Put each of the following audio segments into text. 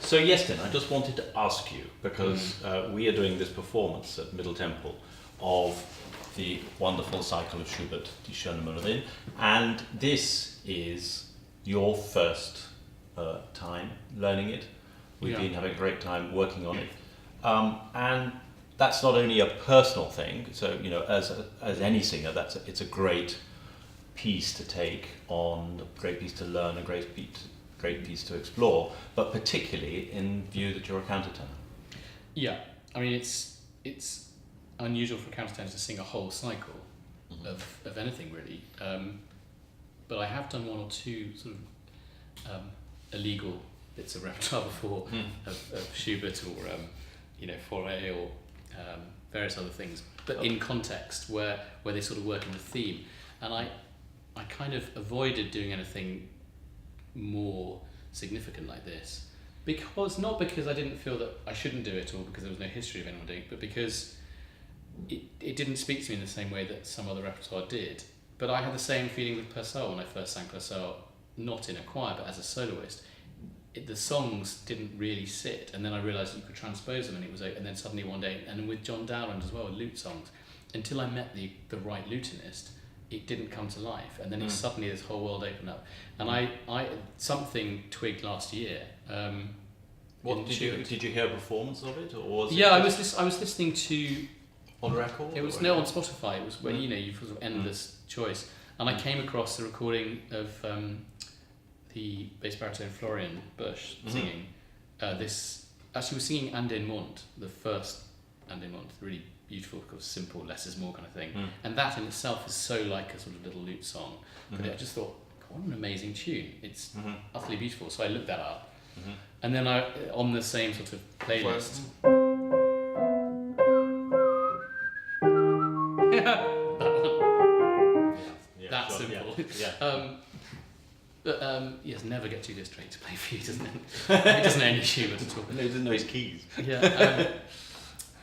So Iestyn, I just wanted to ask you, because we are doing this performance at Middle Temple of the wonderful cycle of Schubert Die Schone Mullerin, and this is your first time learning it. We've been having a great time working on it, and that's not only a personal thing. So as any singer, it's a great piece to take on, a great piece to learn, a great piece to explore, but particularly in view that you're a counter-tenor. Yeah, I mean it's unusual for counter-tenors to sing a whole cycle of anything really, but I have done one or two sort of illegal bits of repertoire before of Schubert or Fauré or various other things, but in context where they sort of work in the theme, and I kind of avoided doing anything more significant like this, not because I didn't feel that I shouldn't do it or because there was no history of anyone doing it, but because it didn't speak to me in the same way that some other repertoire did. But I had the same feeling with Purcell when I first sang Purcell, not in a choir but as a soloist. The songs didn't really sit, and then I realised you could transpose them, and then suddenly one day, and with John Dowland as well, lute songs, until I met the right lutenist, it didn't come to life, and then suddenly this whole world opened up, and I something twigged last year. Did you hear a performance of it, or was I was listening to on record? It was on Spotify. It was when you've sort of endless choice, and I came across the recording of the bass baritone Florian Busch singing this. Actually, was singing Iestyn Davies, the first Iestyn Davies, really beautiful, simple, less is more kind of thing, and that in itself is so like a sort of little lute song. But I just thought, what an amazing tune! It's utterly beautiful. So I looked that up, and then I on the same sort of playlist. That's simple. Yeah. Yes, never get Julius Drake to play for you, doesn't it? He doesn't know any Schubert at all. No, he doesn't know his keys. Yeah.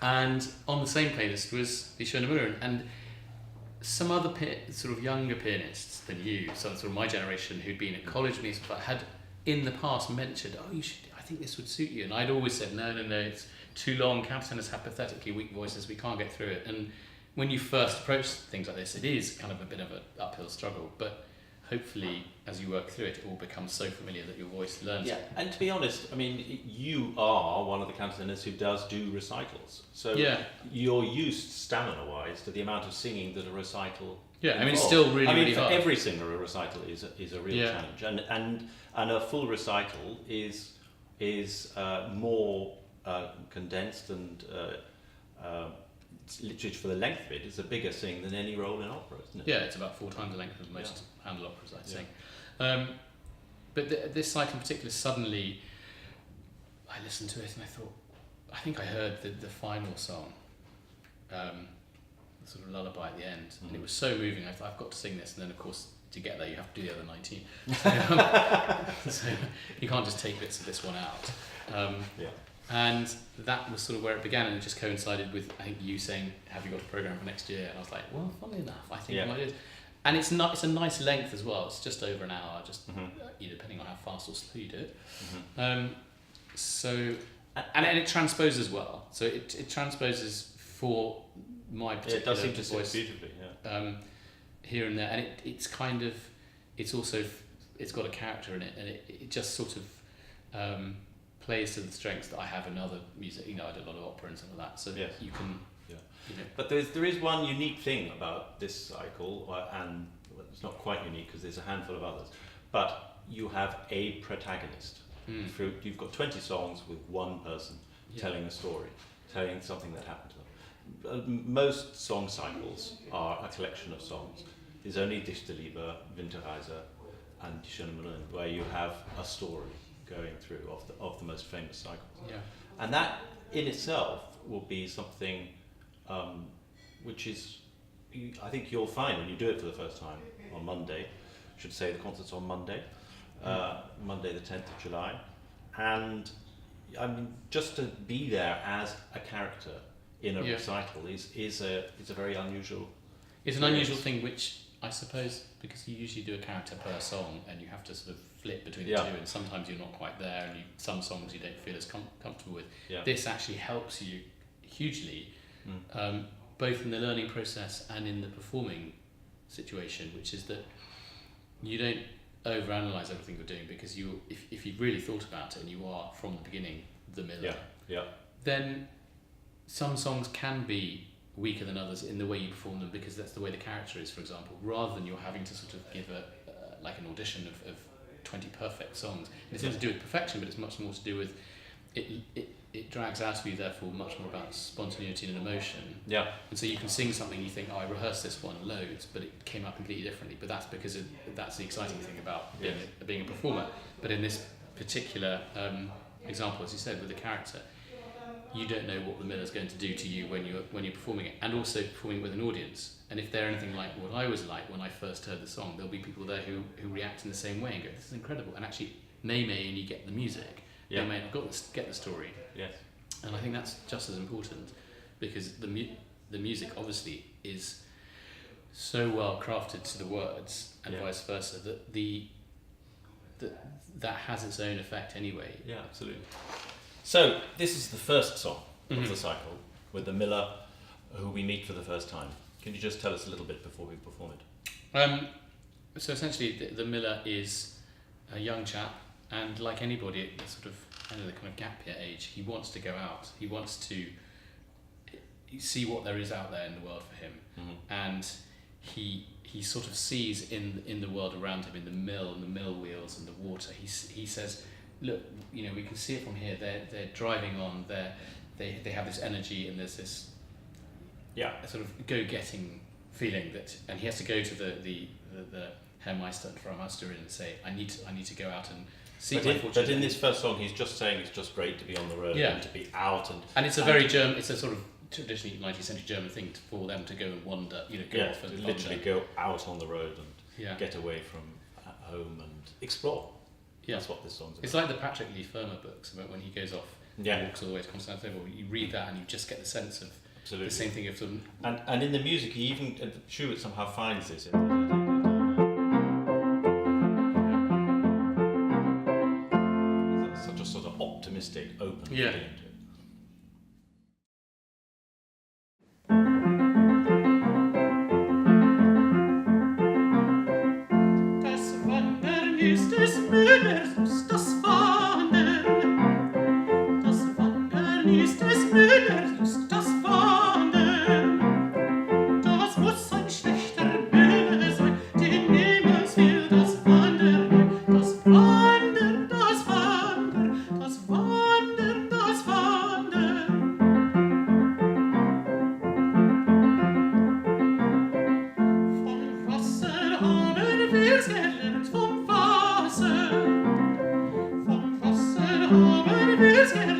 And on the same playlist was Die Schone Mullerin, and some other sort of younger pianists than you, sort of my generation, who'd been at college with me, but had in the past mentioned, you should. I think this would suit you, and I'd always said, no, it's too long. Countertenors have pathetically weak voices. We can't get through it. And when you first approach things like this, it is kind of a bit of an uphill struggle, but hopefully as you work through it, it all becomes so familiar that your voice learns. Yeah, and to be honest, I mean, you are one of the countertenors who does do recitals, so you're used stamina-wise to the amount of singing that a recital involves. I mean, it's still really for hard. Every singer, a recital is a real challenge, and a full recital is more condensed and literally for the length of it, it's a bigger sing than any role in opera, isn't it? Yeah, it's about 4 times the length of most Handel operas, I'd say. But this cycle in particular, suddenly I listened to it and I thought, I think I heard the final song, the sort of lullaby at the end, and it was so moving. I thought, I've got to sing this, and then of course to get there you have to do the other 19. So you can't just take bits of this one out. And that was sort of where it began, and it just coincided with, I think, you saying, have you got a programme for next year? And I was like, well, funnily enough, I think I might do. And it's a nice length as well. It's just over an hour, depending on how fast or slow you do it. So, and it transposes well. So it transposes for my particular voice. It does seem to sit beautifully, here and there. And it's kind of, it's also, it's got a character in it, and it just sort of plays to the strengths that I have in other music. I did a lot of opera and stuff like that, so you can. But there is one unique thing about this cycle, and it's not quite unique because there's a handful of others. But you have a protagonist. You've got 20 songs with one person telling a story, telling something that happened to them. Most song cycles are a collection of songs. There's only Dichter Liebe, Winterreise, and Die Schone Mullerin, where you have a story going through of the most famous cycles. And that in itself will be something which is, I think you'll find when you do it for the first time on Monday. I should say the concert's on Monday, Monday the 10th of July, and I mean, just to be there as a character in a recital is a very unusual. It's an unusual thing, which I suppose because you usually do a character per song, and you have to sort of split between the Yeah. two, and sometimes you're not quite there, and some songs you don't feel as comfortable with. Yeah. This actually helps you hugely, both in the learning process and in the performing situation, which is that you don't overanalyze everything you're doing, because if you've really thought about it and you are from the beginning the Miller, then some songs can be weaker than others in the way you perform them, because that's the way the character is, for example, rather than you're having to sort of give like an audition of 20 perfect songs. It's not to do with perfection, but it's much more to do with it drags out of you, therefore much more about spontaneity and emotion. Yeah. And so you can sing something, you think, oh, I rehearsed this one loads, but it came out completely differently. But that's because that's the exciting thing about being a performer. But in this particular example, as you said, with the character, you don't know what the Miller's going to do to you when you're performing it, and also performing with an audience. And if they're anything like what I was like when I first heard the song, there'll be people there who react in the same way and go, "This is incredible," and actually may only get the music. Yeah. They may not get the story. Yes. And I think that's just as important, because the music obviously is so well crafted to the words, and vice versa, that has its own effect anyway. Yeah, absolutely. So this is the first song of the cycle with the Miller, who we meet for the first time. Can you just tell us a little bit before we perform it? So essentially, the Miller is a young chap, and like anybody at the sort of end of the kind of gap year age, he wants to go out. He wants to see what there is out there in the world for him, and he sort of sees in the world around him, in the mill and the mill wheels and the water. He says, look, we can see it from here. They're driving on. They have this energy, and there's this sort of go-getting feeling that, and he has to go to the Herr Meister and Frau Meisterin and say, I need to go out and see my fortune. But in this first song, he's just saying it's just great to be on the road and to be out, and it's a very German. It's a sort of traditionally 19th century German thing for them to go and wander. Go off and literally wander. go out on the road and get away from home and explore. Yeah. That's what this song's about. It's like the Patrick Leigh Fermor books, about when he goes off and walks all the way to Constantinople. You read that and you just get the sense of the same thing of them. And in the music, he even Schubert somehow finds this. Such a sort of optimistic, open feeling to it. Das Wandern ist des Müllers, das Wandern. Das Wandern ist des Müllers, das Wandern. Das muss ein schlechter Müller sein, den niemals will das Wandern. Das Wandern, das Wandern, das Wandern, das Wandern. Vom Wasser haben wir's gelernt, vom Wasser. Vom Wasser haben wir's gelernt.